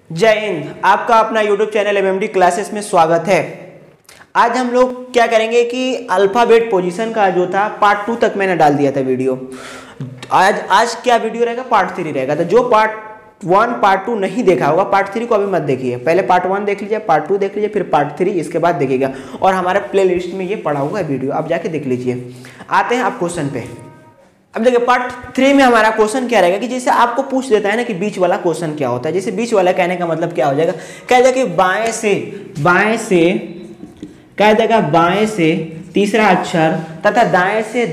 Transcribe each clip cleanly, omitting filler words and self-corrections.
जय हिंद। आपका अपना YouTube चैनल एमएमडी क्लासेस में स्वागत है। आज हम लोग क्या करेंगे कि अल्फ़ाबेट पोजीशन का जो था पार्ट 2 तक मैंने डाल दिया था वीडियो। आज क्या वीडियो रहेगा, पार्ट 3 रहेगा। तो जो पार्ट 1 पार्ट 2 नहीं देखा होगा, पार्ट 3 को अभी मत देखिए, पहले पार्ट 1 देख लीजिए, पार्ट 2 देख लीजिए, फिर पार्ट 3 इसके बाद देखिएगा। और हमारे प्ले लिस्ट में ये पड़ा हुआ है वीडियो, आप जाके देख लीजिए। आते हैं आप क्वेश्चन पे। अब देखिए पार्ट 3 में हमारा क्वेश्चन क्या रहेगा कि जैसे आपको पूछ देता है ना कि बीच वाला क्वेश्चन क्या होता है। जैसे बीच वाला कहने का मतलब क्या हो जाएगा, कह जाएगा कि बाएं से तीसरा अक्षर तथा दाएं से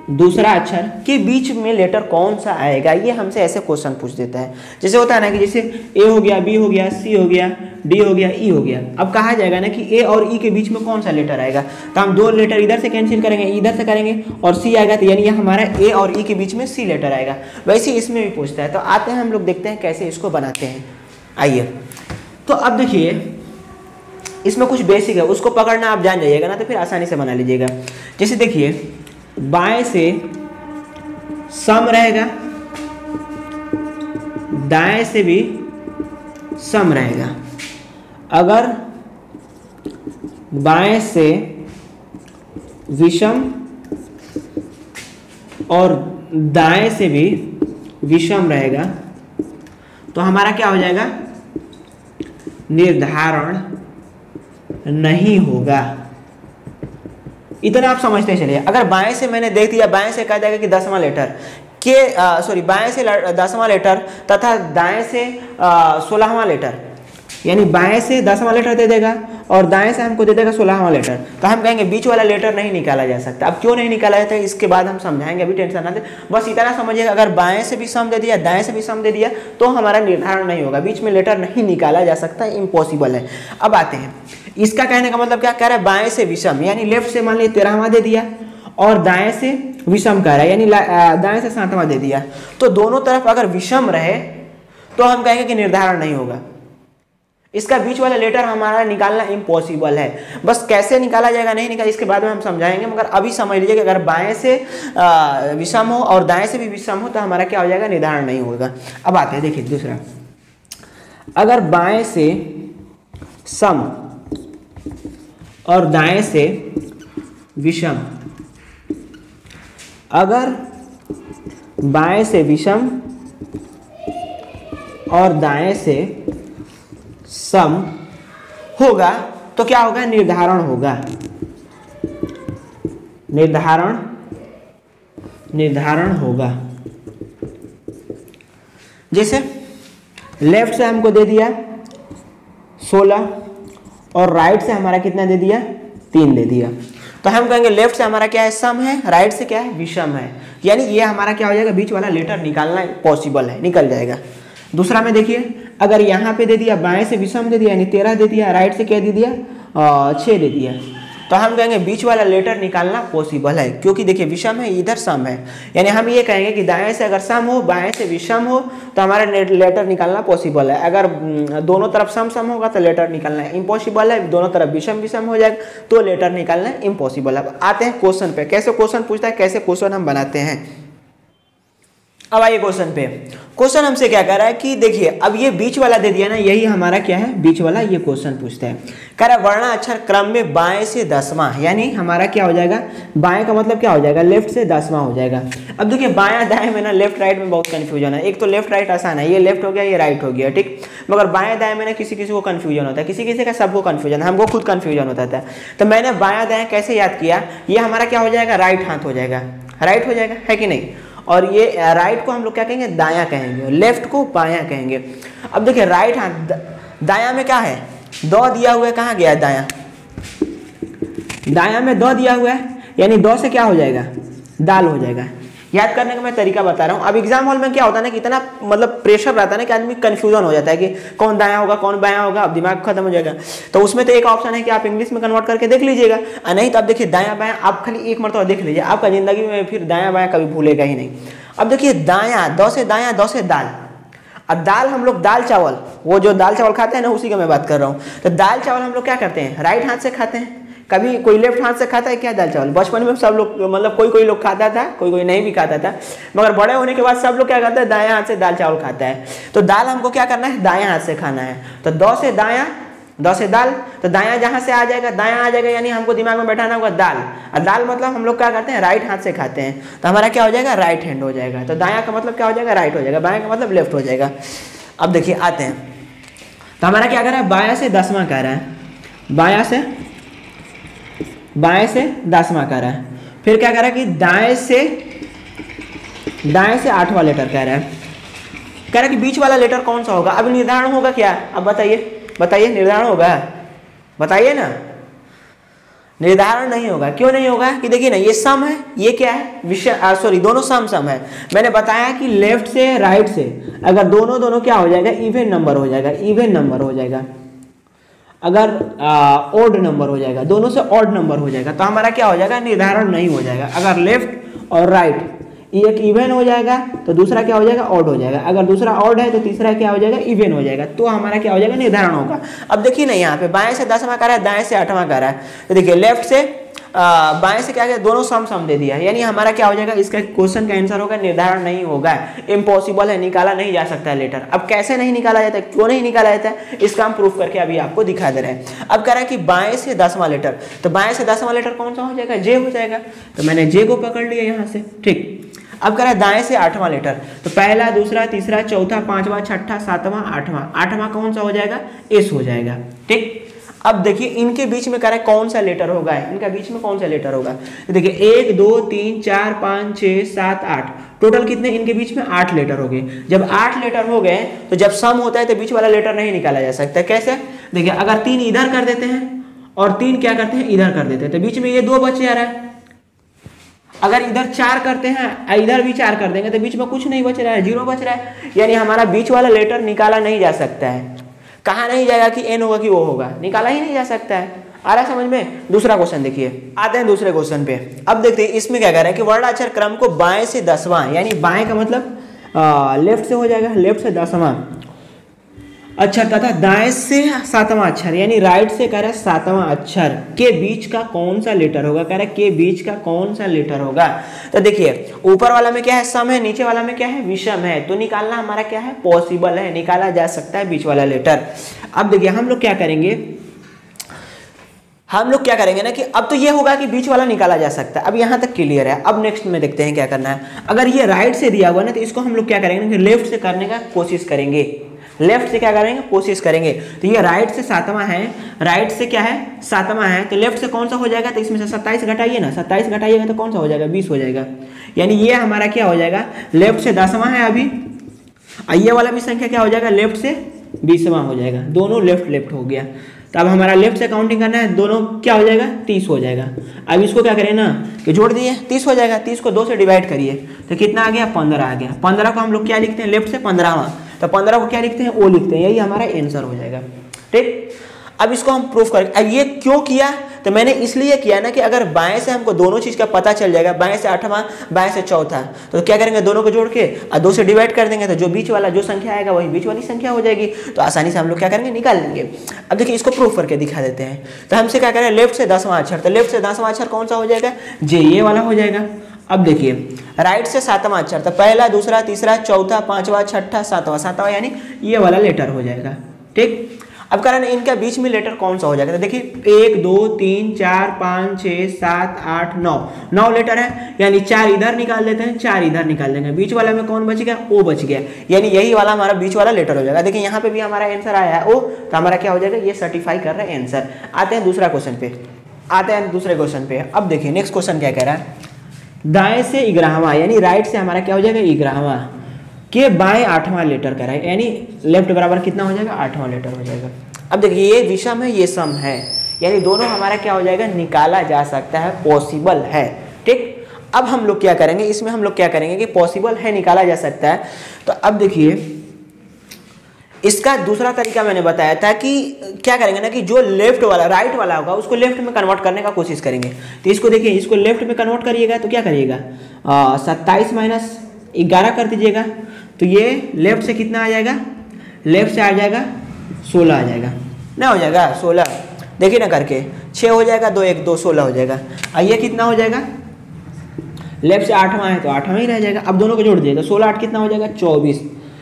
दूसरा अक्षर के बीच में लेटर कौन सा आएगा। ये हमसे ऐसे क्वेश्चन पूछ देता है। जैसे होता है ना कि जैसे ए हो गया, बी हो गया, सी हो गया, डी हो गया, ई हो गया। अब कहा जाएगा ना कि ए और ई के बीच में कौन सा लेटर आएगा, तो हम दो लेटर इधर से कैंसिल करेंगे, इधर से करेंगे और सी आएगा, तो यानी हमारा ए और ई के बीच में सी लेटर आएगा। वैसे इसमें भी पूछता है। तो आते हैं हम लोग देखते हैं कैसे इसको बनाते हैं। आइए, तो अब देखिए इसमें कुछ बेसिक है, उसको पकड़ना आप जान जाइएगा ना, तो फिर आसानी से बना लीजिएगा। जैसे देखिए बाएं से सम रहेगा, दाएं से भी सम रहेगा। अगर बाएं से विषम और दाएं से भी विषम रहेगा तो हमारा क्या हो जाएगा, निर्धारण नहीं होगा। इतना आप समझते चलिए। अगर बाएं से मैंने देख दिया, बाएं से कह देगा कि 10वां लेटर के बाएं से 10वां लेटर तथा दाएं से 16वां लेटर, यानी बाएं से 10वां लेटर दे देगा और दाएं से हमको दे देगा 16वां लेटर, तो हम कहेंगे बीच वाला लेटर नहीं निकाला जा सकता। अब क्यों नहीं निकाला जाता है इसके बाद हम समझाएंगे, अभी टेंशन ना ले। बस इतना समझिएगा, अगर बाएं से भी सम दे दिया, दाएं से भी सम दे दिया तो हमारा निर्धारण नहीं होगा, बीच में लेटर नहीं निकाला जा सकता, इम्पॉसिबल है। अब आते हैं, इसका कहने का मतलब क्या कह रहा है, बाएं से विषम, यानी लेफ्ट से मान लीजिए 13वां दे दिया और दाएं से विषम कह रहा है, यानी दाएं से 7वां दे दिया। तो दोनों तरफ अगर विषम रहे तो हम कहेंगे कि निर्धारण नहीं होगा। इसका बीच वाला लेटर हमारा निकालना इम्पॉसिबल है। बस कैसे निकाला जाएगा, नहीं निकाला, इसके बाद में हम समझाएंगे, मगर अभी समझ लीजिए कि अगर बाएं से विषम हो और दाएं से भी विषम हो तो हमारा क्या हो जाएगा, निर्धारण नहीं होगा। अब आते हैं, देखिए दूसरा, अगर बाएं से सम और दाएं से विषम, अगर बाएं से विषम और दाएं से सम होगा तो क्या होगा, निर्धारण होगा। निर्धारण होगा। जैसे लेफ्ट से हमको दे दिया 16 और राइट से हमारा कितना दे दिया, 3 दे दिया, तो हम कहेंगे लेफ्ट से हमारा क्या है, सम है, राइट से क्या है, विषम है, यानी ये हमारा क्या हो जाएगा, बीच वाला लेटर निकालना पॉसिबल है, निकल जाएगा। दूसरा में देखिए, अगर यहाँ पे दे दिया बाएं से विषम दे दिया, यानी 13 दे दिया, राइट से क्या दे दिया, 6 दे दिया, तो हम कहेंगे बीच वाला लेटर निकालना पॉसिबल है, क्योंकि देखिए विषम है, इधर सम है, यानी हम ये कहेंगे कि दाएं से अगर सम हो, बाएं से विषम हो तो हमारा लेटर निकालना पॉसिबल है। अगर दोनों तरफ सम होगा तो लेटर निकालना इम्पॉसिबल है, दोनों तरफ विषम हो जाएगा तो लेटर निकालना इम्पॉसिबल है। अब आते हैं क्वेश्चन पे, कैसे क्वेश्चन पूछता है, कैसे क्वेश्चन हम बनाते हैं। अब आइए क्वेश्चन पे। क्वेश्चन हमसे क्या कह रहा है कि देखिए, अब ये बीच वाला दे दिया ना, यही हमारा क्या है, बीच वाला। ये क्वेश्चन पूछता है, कह रहा है वर्णाक्षर क्रम में बाएं से 10वां, यानी हमारा क्या हो जाएगा, बाएं का मतलब क्या हो जाएगा, लेफ्ट से 10वां हो जाएगा। अब देखिए बायां दाएं में ना, लेफ्ट राइट में बहुत कंफ्यूजन है। एक तो लेफ्ट राइट आसान है, ये लेफ्ट हो गया, ये राइट हो गया, ठीक, मगर बायां दाएं में ना किसी किसी को कंफ्यूजन होता है, किसी किसी का सबको कंफ्यूजन, हमको खुद कंफ्यूजन होता था। तो मैंने बायां दाएं कैसे याद किया, ये हमारा क्या हो जाएगा, राइट हाथ हो जाएगा, राइट हो जाएगा, है कि नहीं। और ये राइट को हम लोग क्या कहेंगे, दायां कहेंगे, लेफ्ट को बायां कहेंगे। अब देखिए राइट हाथ, दायां में क्या है, दो दिया हुआ है, कहाँ गया है दायां, दायां में दो दिया हुआ है, यानी दो से क्या हो जाएगा, दाल हो जाएगा। याद करने का मैं तरीका बता रहा हूँ। अब एग्जाम हॉल में क्या होता है ना कि इतना मतलब प्रेशर रहता है ना कि आदमी कंफ्यूजन हो जाता है कि कौन दायां होगा कौन बायां होगा, अब दिमाग खत्म हो जाएगा। तो उसमें तो एक ऑप्शन है कि आप इंग्लिश में कन्वर्ट करके देख लीजिएगा, नहीं तो आप देखिए दायां बायां आप खाली एक मरतबा देख लीजिए, आपका जिंदगी में फिर दायां बायां कभी भूलेगा ही नहीं। अब देखिए दायां, दो से दायां, दो से दाल। अब दाल हम लोग दाल चावल, वो जो दाल चावल खाते हैं ना, उसी का मैं बात कर रहा हूँ। तो दाल चावल हम लोग क्या करते हैं, राइट हाथ से खाते हैं, कभी कोई लेफ्ट हाथ से खाता है क्या दाल चावल? बचपन में सब लोग मतलब कोई लोग खाता था, कोई नहीं भी खाता था, मगर बड़े होने के बाद सब लोग क्या करते हैं, दाएं हाथ से दाल चावल खाता है। तो दाल हमको क्या करना है, दाएं हाथ से खाना है। तो द से दायां, द से दाल, तो दायां जहां से आ जाएगा दायां आ जाएगा, यानी हमको दिमाग में बैठाना होगा दाल। और दाल मतलब हम लोग क्या करते हैं, राइट हाथ से खाते हैं, तो हमारा क्या हो जाएगा, राइट हैंड हो जाएगा। तो दायां का मतलब क्या हो जाएगा, राइट हो जाएगा, बायां का मतलब लेफ्ट हो जाएगा। अब देखिए आते हैं, तो हमारा क्या कर रहा है, बायां से 10वां कह रहा है, बायां से 10वां कह रहा है। फिर क्या कह रहा है कि दाएं से 8वां लेटर कह रहा है। कह रहा है कि बीच वाला लेटर कौन सा होगा। अब निर्धारण होगा क्या, अब बताइए निर्धारण होगा, बताइए ना। निर्धारण नहीं होगा, क्यों नहीं होगा कि देखिए ना, ये सम है, ये क्या है, विषय दोनों सम है। मैंने बताया कि लेफ्ट से राइट से अगर दोनों क्या हो जाएगा, इवन नंबर हो जाएगा, अगर ऑड नंबर हो जाएगा, दोनों से ऑड नंबर हो जाएगा, तो हमारा क्या हो जाएगा, निर्धारण नहीं हो जाएगा। अगर लेफ्ट और राइट एक इवन हो जाएगा तो दूसरा क्या हो जाएगा, ऑड हो जाएगा। अगर दूसरा ऑड है तो तीसरा क्या हो जाएगा, इवन हो जाएगा, तो हमारा क्या हो जाएगा, निर्धारण होगा। अब देखिए ना, यहाँ पे बाएं से 10वां कर रहा है, दाएं से 8वां कर रहा है, तो देखिए लेफ्ट से बाएं से क्या किया, दोनों सम दे दिया, यानी हमारा क्या हो जाएगा, इसका क्वेश्चन का आंसर होगा निर्धारण नहीं होगा, इम्पॉसिबल है, निकाला नहीं जा सकता है लेटर। अब कैसे नहीं निकाला जाता है, क्यों नहीं निकाला जाता है, इसका हम प्रूफ करके अभी आपको दिखा दे रहे हैं। अब कह रहा है कि बाएं से 10वां लेटर, तो बाएं से 10वां लेटर कौन सा हो जाएगा, जे हो जाएगा, तो मैंने जे को पकड़ लिया यहाँ से, ठीक। अब कह रहा है दाएं से 8वां लेटर, तो पहला, दूसरा, तीसरा, चौथा, 5वां, 6ठा, 7वां, 8वां कौन सा हो जाएगा, एस हो जाएगा, ठीक। अब देखिए इनके बीच में कह रहा है कौन सा लेटर होगा, इनका बीच में कौन सा लेटर होगा, तो देखिए 1 2 3 4 5 6 7 8, टोटल कितने इनके बीच में 8 लेटर हो गए। जब 8 लेटर हो गए तो जब सम होता है तो बीच वाला लेटर नहीं निकाला जा सकता। कैसे, देखिए अगर 3 इधर कर देते हैं और 3 क्या करते हैं, इधर कर देते हैं, तो बीच में ये 2 बच जा रहा है। अगर इधर 4 करते हैं, इधर भी 4 कर देंगे, तो बीच में कुछ नहीं बच रहा है, 0 बच रहा है, यानी हमारा बीच वाला लेटर निकाला नहीं जा सकता है। कहा नहीं जाएगा कि एन होगा कि वो होगा, निकाला ही नहीं जा सकता है। आ रहा है समझ में। दूसरा क्वेश्चन देखिए, आते हैं दूसरे क्वेश्चन पे। अब देखते हैं इसमें क्या कह रहा है कि वर्णाक्षर क्रम को बाएं से 10वां, यानी बाएं का मतलब लेफ्ट से हो जाएगा, लेफ्ट से 10वां अक्षर तथा दाएं से 7वां अक्षर, यानी राइट से कह रहा है 7वां अक्षर के बीच का कौन सा लेटर होगा, कह रहा है के बीच का कौन सा लेटर होगा। तो देखिए ऊपर वाला में क्या है, सम है, नीचे वाला में क्या है, विषम है, तो निकालना हमारा क्या है, पॉसिबल है, निकाला जा सकता है बीच वाला लेटर। अब देखिए हम लोग क्या करेंगे ना कि अब तो ये होगा कि बीच वाला निकाला जा सकता है, अब यहाँ तक क्लियर है। अब नेक्स्ट में देखते हैं क्या करना है। अगर ये राइट से दिया हुआ ना, तो इसको हम लोग क्या करेंगे कि लेफ्ट से करने का कोशिश करेंगे, लेफ्ट से क्या करेंगे, कोशिश करेंगे। तो ये राइट से 7वां है, राइट से क्या है, 7वां है, तो लेफ्ट से कौन सा हो जाएगा, तो इसमें से 27 घटाइए ना, 27 घटाइएगा तो कौन सा हो जाएगा, 20 हो जाएगा, यानी ये हमारा क्या हो जाएगा, लेफ्ट से 10वां है अभी, ये वाला भी संख्या क्या हो जाएगा, लेफ्ट से 20वां हो जाएगा, दोनों लेफ्ट हो गया। तो अब हमारा लेफ्ट से काउंटिंग करना है, दोनों क्या हो जाएगा, 30 हो जाएगा। अब इसको क्या करें ना कि जोड़ दिए, 30 हो जाएगा, 30 को 2 से डिवाइड करिए तो कितना आ गया, 15 आ गया। 15 को हम लोग क्या लिखते हैं, लेफ्ट से 15वां, तो 15 को क्या लिखते हैं, ओ लिखते हैं, यही हमारा आंसर हो जाएगा, ठीक। अब इसको हम प्रूफ करेंगे। अब ये क्यों किया, तो मैंने इसलिए किया ना कि अगर बाएं से हमको दोनों चीज का पता चल जाएगा, बाएं से 8वां, बाएं से चौथा, तो क्या करेंगे, दोनों को जोड़ के 2 से डिवाइड कर देंगे, तो जो बीच वाला जो संख्या आएगा वही बीच वाली संख्या हो जाएगी, तो आसानी से हम लोग क्या करेंगे, निकाल लेंगे। अब देखिए इसको प्रूफ करके दिखा देते हैं। तो हमसे क्या करें, लेफ्ट से 10वां अक्षर, तो लेफ्ट से 10वां अक्षर कौन सा हो जाएगा, जे, ये वाला हो जाएगा। अब देखिए राइट से 7वां अक्षर, तो पहला, दूसरा, तीसरा, चौथा, 5वां, 6ठा, 7वां, यानी ये वाला लेटर हो जाएगा, ठीक। अब कारण इनका बीच में लेटर कौन सा हो जाएगा, तो देखिए 1 2 3 4 5 6 7 8 9 लेटर है, यानी 4 इधर निकाल देते हैं, 4 इधर निकाल देंगे, बीच वाला में कौन बच गया, ओ बच गया, यानी यही वाला हमारा बीच वाला लेटर हो जाएगा। देखिए यहाँ पे भी हमारा आंसर आया है ओ, तो हमारा क्या हो जाएगा, ये सर्टिफाई कर रहे हैं आंसर। आते हैं दूसरे क्वेश्चन पे। अब देखिए नेक्स्ट क्वेश्चन क्या कह रहा है, दाएं से 11वां, यानी राइट से हमारा क्या हो जाएगा, 11वां के बाएं 8वां लेटर का है, यानी लेफ्ट बराबर कितना हो जाएगा, 8वां लेटर हो जाएगा। अब देखिए ये विषम है, ये सम है, यानी दोनों हमारा क्या हो जाएगा, निकाला जा सकता है, पॉसिबल है, ठीक। अब हम लोग क्या करेंगे, इसमें हम लोग क्या करेंगे कि पॉसिबल है, निकाला जा सकता है। तो अब देखिए इसका दूसरा तरीका मैंने बताया था कि क्या करेंगे ना कि जो लेफ्ट वाला राइट वाला होगा उसको लेफ्ट में कन्वर्ट करने का कोशिश करेंगे। तो इसको देखिए, इसको लेफ्ट में कन्वर्ट करिएगा तो क्या करिएगा, 27 माइनस 11 कर दीजिएगा, तो ये लेफ्ट से कितना आ जाएगा, लेफ्ट से आ जाएगा 16 आ जाएगा, ना हो जाएगा 16। देखिए ना करके 6 हो जाएगा, 2 1 2 16 हो जाएगा। और ये कितना हो जाएगा, लेफ्ट से 8वां है तो 8वां ही रह जाएगा। अब दोनों को जोड़ दिएगा, 16 8 कितना हो जाएगा 24।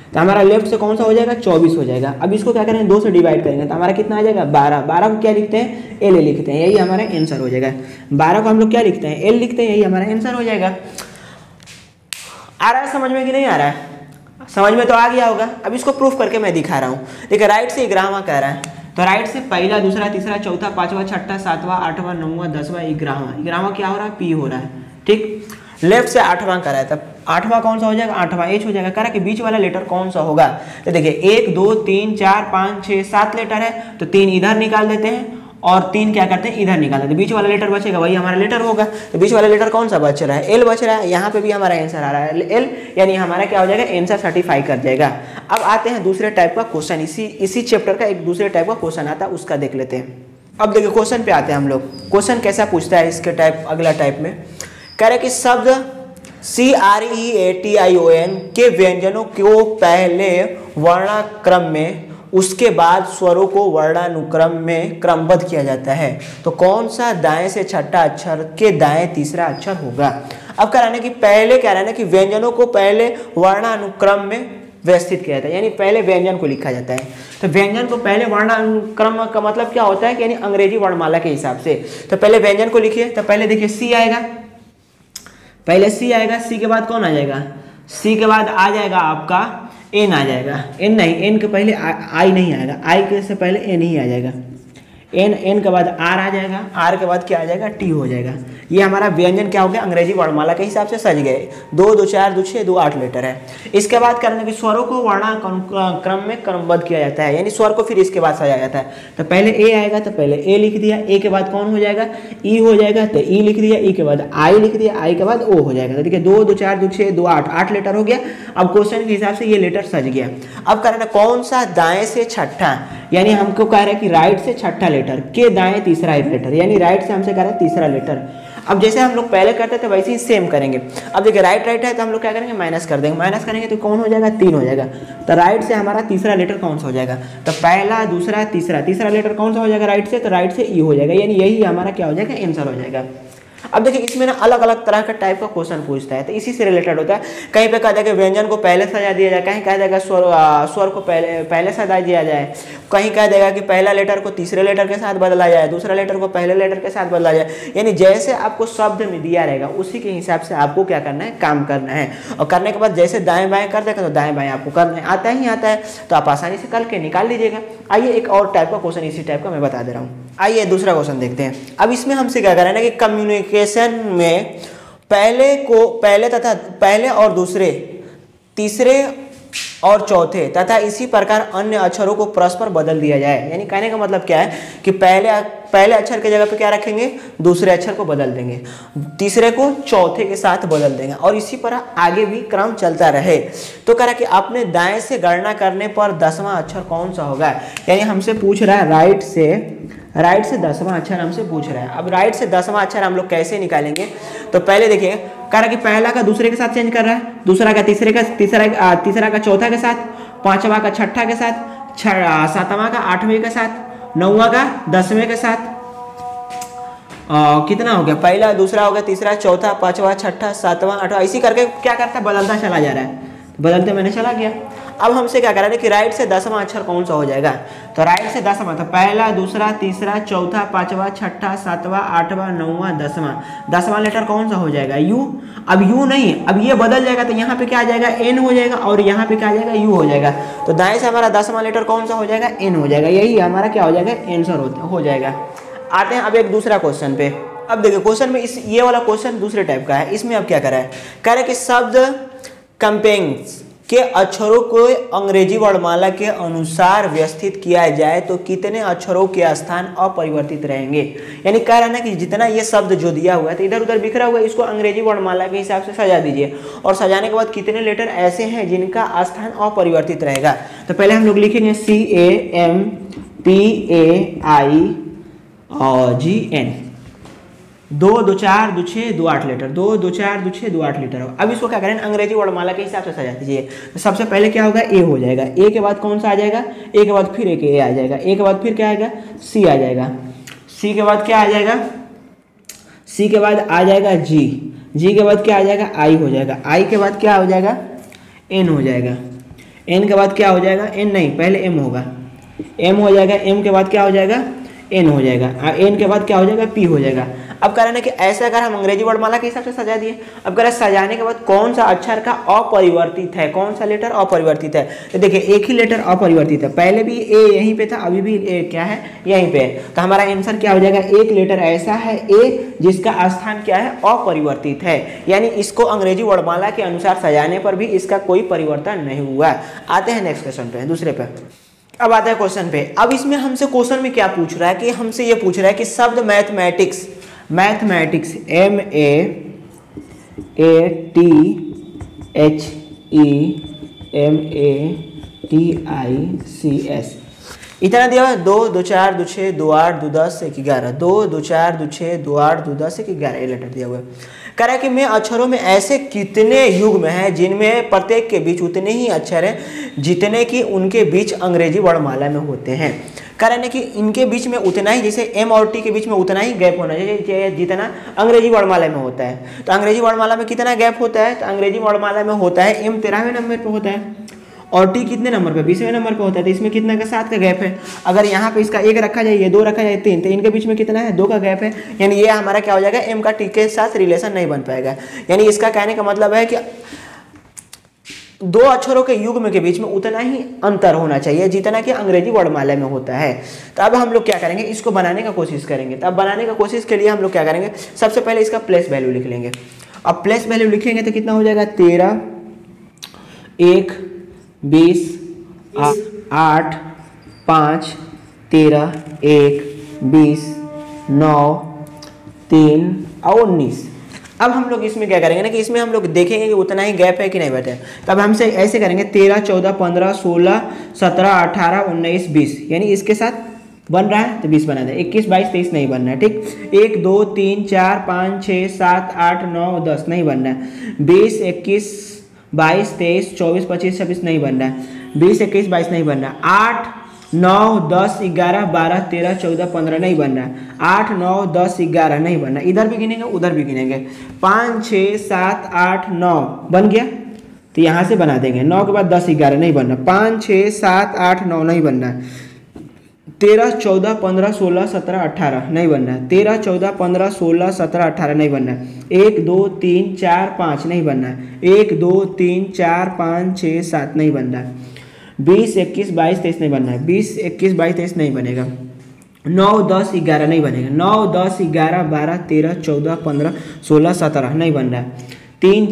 तो हमारा लेफ्ट से कौन सा हो जाएगा 24 हो जाएगा। अब इसको क्या करेंगे 2 से डिवाइड करेंगे तो हमारा कितना आ जाएगा 12। 12 को क्या लिखते हैं एल लिखते हैं, यही हमारा आंसर हो जाएगा। 12 को हम लोग क्या लिखते हैं एल लिखते हैं, यही हमारा आंसर हो जाएगा। आ रहा है समझ में कि नहीं आ रहा है? समझ में तो आ गया होगा। अब इसको प्रूफ करके मैं दिखा रहा हूँ। देखिए राइट से 11वां कह रहा है, तो राइट से पहला दूसरा तीसरा चौथा पांचवा छठा सातवां आठवां नौवां 10वां 11वां क्या हो रहा है पी हो रहा है, ठीक। लेफ्ट से 8वां करा है, तब 8वां कौन सा हो जाएगा 8वां एच हो जाएगा। कह रहा कि बीच वाला लेटर कौन सा होगा, तो देखिए 1 2 3 4 5 6 7 लेटर है, तो 3 इधर निकाल देते हैं और 3 क्या करते हैं इधर निकाल देते हैं। बीच वाला लेटर बचेगा वही हमारा लेटर होगा। तो बीच वाला लेटर कौन सा बच रहा है एल बच रहा है। यहाँ पे भी हमारा आंसर आ रहा है एल, यानी हमारा क्या हो जाएगा आंसर सर्टिफाई कर जाएगा। अब आते हैं दूसरे टाइप का क्वेश्चन, इसी चैप्टर का एक दूसरे टाइप का क्वेश्चन आता है, उसका देख लेते हैं। अब देखिए क्वेश्चन पे आते हैं हम लोग। क्वेश्चन कैसा पूछता है इसके टाइप, अगला टाइप में कह रहे कि शब्द CREATION के व्यंजनों को पहले वर्णाक्रम में उसके बाद स्वरों को वर्णानुक्रम में क्रमबद्ध किया जाता है, तो कौन सा दाएं से छठा अक्षर के दाएं तीसरा अक्षर होगा। अब कह रहा है कि पहले कह रहा है कि व्यंजनों को पहले वर्णानुक्रम में व्यवस्थित किया जाता है, यानी पहले व्यंजन को लिखा जाता है। तो व्यंजन को पहले वर्णानुक्रम का मतलब क्या होता है कि यानी अंग्रेजी वर्णमाला के हिसाब से। तो पहले व्यंजन को लिखिए, तो पहले देखिए सी आएगा, पहले सी आएगा, सी के बाद कौन आ जाएगा, सी के बाद आ जाएगा आपका एन आ जाएगा, एन नहीं, एन के पहले आई नहीं आएगा, आई के से पहले एन ही आ जाएगा, एन के बाद आर आ जाएगा, आर के बाद क्या आ जाएगा टी हो जाएगा। ये हमारा व्यंजन क्या हो गया अंग्रेजी वर्णमाला के हिसाब से सज गए। 2 2 4 2 6 2 8 लेटर है। इसके बाद करने के स्वरों को वर्णाक्रम में क्रमबद्ध किया जाता है, यानी स्वर को फिर इसके बाद सजाया जाता है। तो पहले ए आएगा तो पहले ए लिख दिया, ए के बाद कौन हो जाएगा ई हो जाएगा, तो ई लिख दिया, ई के बाद आई लिख दिया, आई के बाद ओ हो जाएगा। तो देखिए 2 2 4 2 6 2 8 8 लेटर हो गया। अब क्वेश्चन के हिसाब से ये लेटर सज गया। अब कह रहे हैं कौन सा दाएं से छठा, यानी हमको कह रहे हैं कि राइट से छठा लेटर के दाएं तीसरा लेटर, यानी राइट से हमसे कह रहे हैं तीसरा लेटर। अब जैसे हम लोग पहले करते थे वैसे ही सेम करेंगे। अब देखिए राइट है तो हम लोग क्या करेंगे माइनस कर देंगे, माइनस करेंगे तो कौन हो जाएगा 3 हो जाएगा। तो राइट से हमारा तीसरा लेटर कौन सा हो जाएगा, तो पहला दूसरा तीसरा, तीसरा लेटर कौन सा हो जाएगा राइट से, तो राइट से ई हो जाएगा, यानी यही हमारा क्या हो जाएगा आंसर हो जाएगा। अब देखिए इसमें ना अलग अलग तरह का टाइप का क्वेश्चन पूछता है, तो इसी से रिलेटेड होता है। कहीं पे कह देगा व्यंजन को पहले सजा दिया जाए, कहीं कह देगा स्वर को पहले सजा दिया जाए, कहीं कह देगा कि पहला लेटर को तीसरे लेटर के साथ बदला जाए, दूसरा लेटर को पहले लेटर के साथ बदला जाए। यानी जैसे आपको शब्द में दिया रहेगा उसी के हिसाब से आपको क्या करना है काम करना है। और करने के बाद जैसे दाएं बाएं कर देगा तो दाएं बाएं आपको करना आता ही आता है, तो आप आसानी से करके निकाल लीजिएगा। आइए एक और टाइप का क्वेश्चन इसी टाइप का मैं बता दे रहा हूँ। आइए दूसरा क्वेश्चन देखते हैं। अब इसमें हमसे क्या कर रहे हैं कि कम्युनिकेशन में पहले और दूसरे तीसरे और चौथे तथा इसी प्रकार अन्य अक्षरों को परस्पर बदल दिया जाए। यानी कहने का मतलब क्या है कि पहले अक्षर की जगह पे क्या रखेंगे दूसरे अक्षर को बदल देंगे, तीसरे को चौथे के साथ बदल देंगे और इसी तरह आगे भी क्रम चलता रहे। तो कह रहा कि आपने दाएं से गणना करने पर 10वां अक्षर कौन सा होगा। यानी हमसे पूछ रहा है राइट से 10वां अक्षर हमसे पूछ रहा है। अब राइट से 10वां अक्षर हम लोग कैसे निकालेंगे, तो पहले देखिए कह रहा कि पहला का दूसरे के साथ चेंज कर रहा है, दूसरा का तीसरा का चौथा के साथ, पांचवा का छठा के साथ, सातवां का आठवें के साथ, नौवां का 10वें के साथ। कितना हो गया, पहला दूसरा हो गया, तीसरा चौथा पांचवा छठा सातवां आठवां, इसी करके क्या करता है बदलता चला जा रहा है, बदलते मैंने चला गया। अब हमसे क्या करा है कि राइट से 10वां अक्षर कौन सा हो जाएगा, तो राइट से 10वां, तो पहला दूसरा तीसरा चौथा पांचवा छठा सातवां आठवां नौवां 10वां लेटर कौन सा हो जाएगा यू। अब यू नहीं, अब ये बदल जाएगा तो यहाँ पे क्या आ जाएगा एन हो जाएगा और यहाँ पे क्या आ जाएगा यू हो जाएगा। तो दाएं से हमारा 10वां लेटर कौन सा हो जाएगा एन हो जाएगा, यही हमारा क्या हो जाएगा आंसर हो जाएगा। आते हैं अब एक दूसरा क्वेश्चन पे। अब देखिए क्वेश्चन में ये वाला क्वेश्चन दूसरे टाइप का है। इसमें अब क्या करा है, कह रहे कि शब्द कंपेंग्स के अक्षरों को अंग्रेजी वर्णमाला के अनुसार व्यवस्थित किया जाए तो कितने अक्षरों के स्थान अपरिवर्तित रहेंगे। यानी कह रहा है ना कि जितना ये शब्द जो दिया हुआ है तो इधर उधर बिखरा हुआ है, इसको अंग्रेजी वर्णमाला के हिसाब से सजा दीजिए और सजाने के बाद कितने लेटर ऐसे हैं जिनका स्थान अपरिवर्तित रहेगा। तो पहले हम लोग लिखेंगे CAMPAIGN, 2 2 4 2 6 2 8 लीटर, 2 2 4 2 6 2 8 लीटर। अब इसको क्या करें अंग्रेजी वर्णमाला के हिसाब से सजा दीजिए। तो सबसे पहले क्या होगा ए हो जाएगा, ए के बाद कौन सा आ जाएगा, ए के बाद फिर एक ए आ जाएगा, ए के बाद फिर क्या आएगा सी आ जाएगा, सी सी के बाद क्या आ जाएगा, सी के बाद आ जाएगा जी, जी के बाद क्या आ जाएगा, आई हो जाएगा, आई के बाद क्या हो जाएगा, एन हो जाएगा, एन के बाद क्या हो जाएगा, एन नहीं पहले एम होगा, एम हो जाएगा, एम के बाद क्या हो जाएगा, एन हो जाएगा, एन के बाद क्या हो जाएगा, पी हो जाएगा। अब कह रहे हैं कि ऐसे अगर हम अंग्रेजी वर्णमाला के हिसाब से सजा दिए, अब कह रहे हैं सजाने के बाद कौन सा अक्षर का अपरिवर्तित है, कौन सा लेटर अपरिवर्तित है। तो देखिए एक ही लेटर अपरिवर्तित है, पहले भी ए यहीं पे था, अभी भी ए क्या है, यहीं पे है। तो हमारा आंसर क्या हो जाएगा, एक लेटर ऐसा है ए जिसका स्थान क्या है, अपरिवर्तित है, यानी इसको अंग्रेजी वर्णमाला के अनुसार सजाने पर भी इसका कोई परिवर्तन नहीं हुआ। आते हैं नेक्स्ट क्वेश्चन पे, दूसरे पे। अब आता है क्वेश्चन पे। अब इसमें हमसे क्वेश्चन में क्या पूछ रहा है कि हमसे ये पूछ रहा है कि शब्द मैथमेटिक्स, मैथमेटिक्स MATHEMATICS इतना दिया हुआ है, 2 2 4 2 6 2 8 2 10 1 11, 2 2 4 2 6 2 8 2 10 1 11 ये लेटर दिया हुआ है। कह रहा है कि मैं अक्षरों में ऐसे कितने युग्म हैं जिनमें प्रत्येक के बीच उतने ही अक्षर हैं जितने कि उनके बीच अंग्रेजी वर्णमाला में होते हैं। कह रहे हैं कि इनके बीच में उतना ही, जैसे एम और टी के बीच में उतना ही गैप होना चाहिए जितना अंग्रेजी वर्णमाला में होता है। तो अंग्रेजी वर्णमाला में कितना गैप होता है, तो अंग्रेजी वर्णमाला में होता है एम 13वें नंबर पर होता है और टी कितने नंबर पे, 20वें नंबर पे होता है। तो इसमें कितना का 7 का गैप है। अगर यहाँ पे इसका 1 रखा जाए, ये 2 रखा जाए 3, तो इनके बीच में कितना है, 2 का गैप है। यानी ये हमारा क्या हो जाएगा, एम का टी के साथ रिलेशन नहीं बन पाएगा। यानी इसका कहने का मतलब है कि 2 अक्षरों के युग्म के बीच में उतना ही अंतर होना चाहिए जितना कि अंग्रेजी वर्णमाला में होता है। तो अब हम लोग क्या करेंगे, इसको बनाने का कोशिश करेंगे। तो अब बनाने का कोशिश के लिए हम लोग क्या करेंगे, सबसे पहले इसका प्लेस वैल्यू लिख लेंगे। अब प्लेस वैल्यू लिखेंगे तो कितना हो जाएगा, 13 1 20 8 5 13 1 20 9 3 और 19। अब हम लोग इसमें क्या करेंगे ना कि इसमें हम लोग देखेंगे कि उतना ही गैप है कि नहीं बैठे। तब हमसे ऐसे करेंगे 13 14 15 16 17 18 19 20, यानी इसके साथ बन रहा है तो 20 बना दे। 21 22 23 नहीं बनना है, ठीक। 1 2 3 4 5 6 7 8 9 10 नहीं बनना है। 20 21 22 23 24 25 26 नहीं बनना है। 20 21 22 नहीं बनना है। 8 9 10 11 12 13 14 15 नहीं बनना है। 8 9 10 11 नहीं बनना, इधर भी गिनेंगे उधर भी गिनेंगे। 5 6 7 8 9 बन गया, तो यहाँ से बना देंगे। 9 के बाद 10 11 नहीं बनना। 5 6 7 8 9 नहीं बनना। 13 14 15 16 17 18 नहीं बनना। 13 14 15 16 17 18 नहीं बनना। 1 2 3 4 5 नहीं बनना। 1 2 3 4 5 6 7 नहीं बनना। 20 21 22 23 नहीं बनना है। 20 21 22 23 नहीं बनेगा। 9 10 11 नहीं बनेगा। 9 10 11 12 13 14 15 16 17 नहीं बन रहा है। 3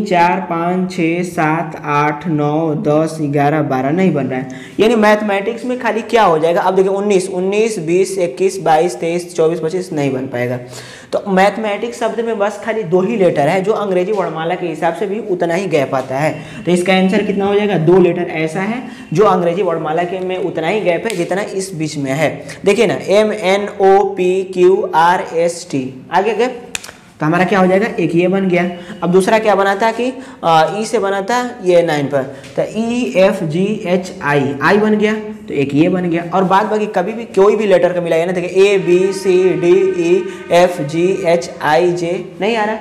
4 5 6 7 8 9 10 11 12 नहीं बन रहा है। यानी मैथमेटिक्स में खाली क्या हो जाएगा, अब देखिए 19 19 20 21 22 23 24 25 नहीं बन पाएगा। तो मैथमेटिक्स शब्द में बस खाली 2 ही लेटर है जो अंग्रेजी वर्णमाला के हिसाब से भी उतना ही गैप आता है। तो इसका आंसर कितना हो जाएगा, 2 लेटर ऐसा है जो अंग्रेजी वर्णमाला के में उतना ही गैप है जितना इस बीच में है। देखिए ना, MNOPQRST आगे गैप, तो हमारा क्या हो जाएगा, एक ये बन गया। अब दूसरा क्या बना था कि ई से बना था ये 9 पर, तो EFGHI आई बन गया, तो एक ये बन गया। और बाद बाकी कभी भी कोई भी लेटर का मिलाइए ना, देखिए ABCDEFGHIJ नहीं आ रहा,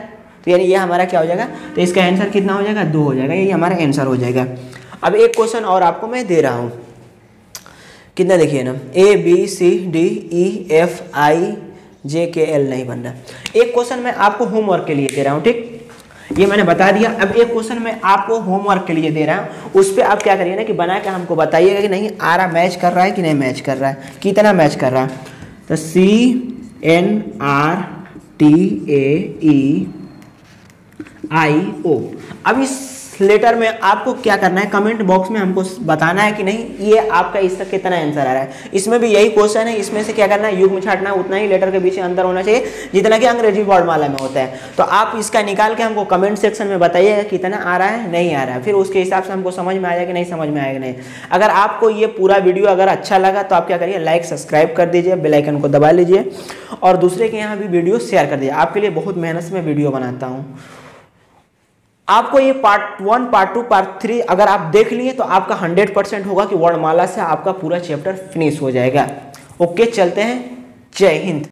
तो यानी ये हमारा क्या हो जाएगा, तो इसका आंसर कितना हो जाएगा, 2 हो जाएगा। ये हमारा आंसर हो जाएगा। अब एक क्वेश्चन और आपको मैं दे रहा हूँ, कितना देखिए ना, ABCDEFIJKL नहीं बनना। एक क्वेश्चन मैं आपको होमवर्क के लिए दे रहा हूँ, ठीक, ये मैंने बता दिया। अब एक क्वेश्चन मैं आपको होमवर्क के लिए दे रहा हूँ, उस पर आप क्या करिए ना कि बना के हमको बताइएगा कि नहीं आ रहा, मैच कर रहा है कि नहीं मैच कर रहा है, कितना मैच कर रहा है। तो CNRTAEIO। अब इस लेटर में आपको क्या करना है, कमेंट बॉक्स में हमको बताना है कि नहीं ये आपका इसका कितना आंसर आ रहा है। इसमें भी यही क्वेश्चन है, इसमें से क्या करना है, युग्म छाटना, उतना ही लेटर के बीच अंतर होना चाहिए जितना कि अंग्रेजी वर्णमाला में होता है। तो आप इसका निकाल के हमको कमेंट सेक्शन में बताइएगा कितना आ रहा है, नहीं आ रहा है, फिर उसके हिसाब से हमको समझ में आएगा कि नहीं समझ में आएगा नहीं। अगर आपको ये पूरा वीडियो अगर अच्छा लगा तो आप क्या करिए, लाइक सब्सक्राइब कर दीजिए, बेल आइकन को दबा लीजिए और दूसरे के यहाँ भी वीडियो शेयर कर दीजिए। आपके लिए बहुत मेहनत से मैं वीडियो बनाता हूँ। आपको ये पार्ट 1 पार्ट 2 पार्ट 3 अगर आप देख लिए तो आपका 100% होगा कि वर्णमाला से आपका पूरा चैप्टर फिनिश हो जाएगा। ओके, चलते हैं जय हिंद।